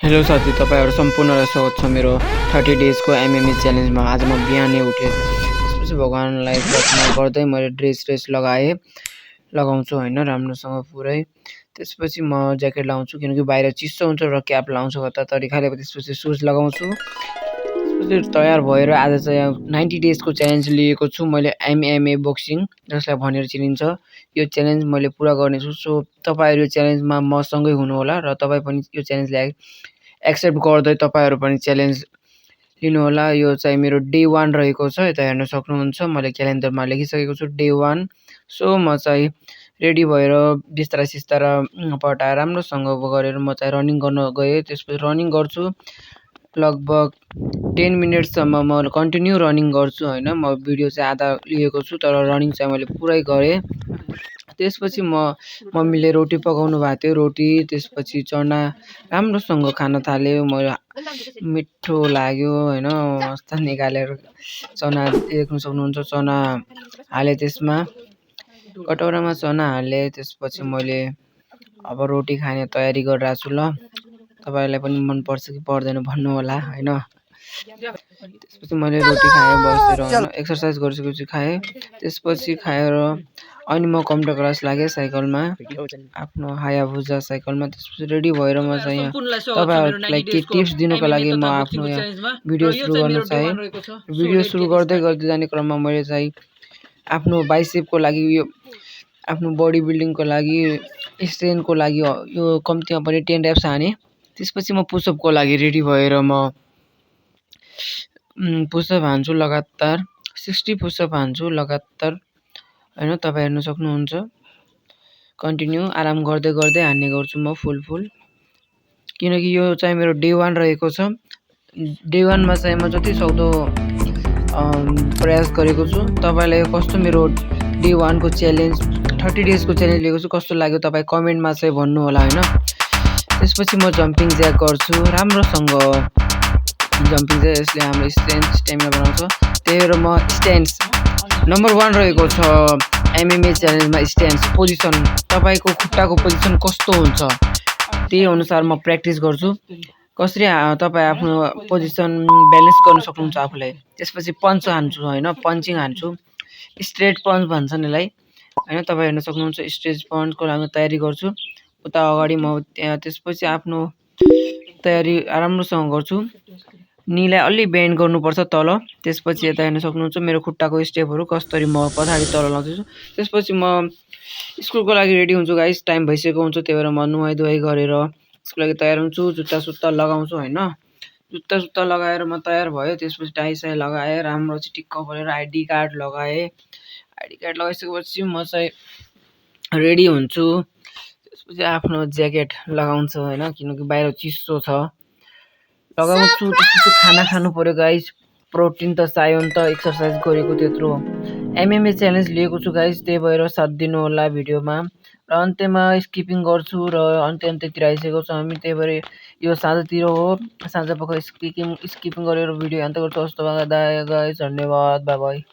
Hello साथी, तपाईँहरू सम्पूर्णलाई स्वागत छ मेरो 30 डेजको एमएमए च्यालेन्जमा। आज म बिहानै उठेँ, त्यसपछि भगवानलाई प्रार्थना गर्दै मैले ड्रेस लगाउँछु होइन, राम्रोसँग पुरै। त्यसपछि म ज्याकेट लाउँछु किनकि बाहिर चिसो हुन्छ, र क्याप लाउँछु हतारतरी खाले। त्यसपछि सुज लगाउँछु। त्यसपछि तयार भएर आज चाहिँ 90 डेजको च्यालेन्ज लिएको छु मैले, एमएमए बक्सिङ जसलाई भनेर चिनिन्छ। यो च्यालेन्ज मैले पुरा गर्नेछु। सो तपाईँहरू यो च्यालेन्जमा मसँगै हुनुहोला, र तपाईँ पनि यो च्यालेन्जलाई एक्सेप्ट गर्दै तपाईँहरू पनि च्यालेन्ज लिनुहोला। यो चाहिँ मेरो डे 1 रहेको छ, यता हेर्न सक्नुहुन्छ। मैले क्यालेन्डरमा लेखिसकेको छु डे 1। सो म चाहिँ रेडी भएर बिस्तारा सिस्तारा पटाएर राम्रोसँग गरेर म चाहिँ रनिङ गर्न गएँ। त्यसपछि रनिङ गर्छु लगभग 10 मिनटसम्म म कन्टिन्यू रनिङ गर्छु होइन। म भिडियो चाहिँ आधा लिएको छु, तर रनिङ चाहिँ मैले पुरै गरेँ। त्यसपछि मम्मीले रोटी पकाउनु भएको थियो, रोटी त्यसपछि चना राम्रोसँग खान थाल्यो। म मिठो लाग्यो होइन, मस्त निकालेर चना देख्न सक्नुहुन्छ। चना हालेँ त्यसमा, कटौरामा चना हालेँ। त्यसपछि मैले अब रोटी खाने तयारी गरिरहेको छु। ल तपाईँलाई पनि मनपर्छ कि पर्दैन भन्नु होला होइन। त्यसपछि मैले रोटी खाएँ बसेर होइन, एक्सर्साइज गरिसकेपछि खाएँ। त्यसपछि खाएर अनि म कम्प्युटर क्लास लागेँ साइकलमा, आफ्नो हायाबुजा साइकलमा। त्यसपछि रेडी भएर म चाहिँ यहाँ तपाईँहरूलाई केही टिप्स दिनुको लागि म आफ्नो यहाँ भिडियो सुरु गर्न चाहेँ। भिडियो सुरु गर्दै जाने क्रममा मैले चाहिँ आफ्नो बाइसेपको लागि, यो आफ्नो बडी बिल्डिङको लागि, स्ट्रेन्थको लागि यो कम्तीमा पनि 10 reps हानेँ। त्यसपछि म पुसअपको लागि रेडी भएर म पुसअप हान्छु लगातार, 60 पुसअप हान्छु लगातार होइन। तपाईँ हेर्न सक्नुहुन्छ। कन्टिन्यू आराम गर्दै हान्ने गर्छु म फुल, किनकि यो चाहिँ मेरो डे 1 रहेको छ। डे 1 मा चाहिँ म जति सक्दो प्रयास गरेको छु। तपाईँलाई कस्तो मेरो डे 1 को च्यालेन्ज, 30 डेजको च्यालेन्ज लिएको छु, कस्तो लाग्यो तपाईँ कमेन्टमा चाहिँ भन्नु होला होइन। त्यसपछि म जम्पिङ ज्याक गर्छु राम्रोसँग। जम्पिङ ज्याक यसले हाम्रो स्ट्रेन्थ स्टेमिना बनाउँछ। त्यही भएर म स्ट्यान्स नम्बर 1 रहेको छ एमएमए च्यालेन्जमा। स्ट्यान्स पोजिसन, तपाईँको खुट्टाको पोजिसन कस्तो हुन्छ त्यही अनुसार म प्र्याक्टिस गर्छु। कसरी तपाईँ आफ्नो पोजिसन ब्यालेन्स गर्न सक्नुहुन्छ आफूलाई। त्यसपछि पन्च हान्छु होइन, पन्चिङ हान्छु, स्ट्रेट पन्च भन्छन् यसलाई होइन। तपाईँ हेर्न सक्नुहुन्छ। स्ट्रेट पन्चको लागि तयारी गर्छु उता अगाडि म त्यहाँ। त्यसपछि आफ्नो तयारी राम्रोसँग गर्छु। नीलाई अलि बेन्ड गर्नुपर्छ तल। त्यसपछि यता हेर्न सक्नुहुन्छ मेरो खुट्टाको स्टेपहरू कसरी म पछाडि तल लाउँदैछु। त्यसपछि म स्कुलको लागि रेडी हुन्छु गाइस, टाइम भइसकेको हुन्छ। त्यही भएर म नुहाइ धुवाइ गरेर स्कुलको लागि तयार हुन्छु। जुत्ता सुत्ता लगाउँछु होइन, जुत्ता सुत्ता लगाएर म तयार भयो। त्यसपछि टाई साई लगाएँ, राम्रो चिटिक्क गरेर आइडी कार्ड लगाएँ। आइडी कार्ड लगाइसकेपछि म चाहिँ रेडी हुन्छु। त्यसपछि आफ्नो ज्याकेट लगाउँछु होइन, किनकि बाहिर चिसो छ, लगाउँछु। त्यसपछि खाना खानु पर्यो गाइस, प्रोटिन त चाहियो नि त, एक्सर्साइज गरेको त्यत्रो। एमएमए च्यालेन्ज लिएको छु गाइस, त्यही भएर साथ दिनु होला भिडियोमा। र अन्त्यमा स्किपिङ गर्छु र अन्त्यतिर आइसकेको छ हामी। त्यही भएर यो साँझतिर हो, साँझ पख स्किपिङ गरेर भिडियो अन्त गर्छु। हस्त गाइस, धन्यवाद, बाई बाई।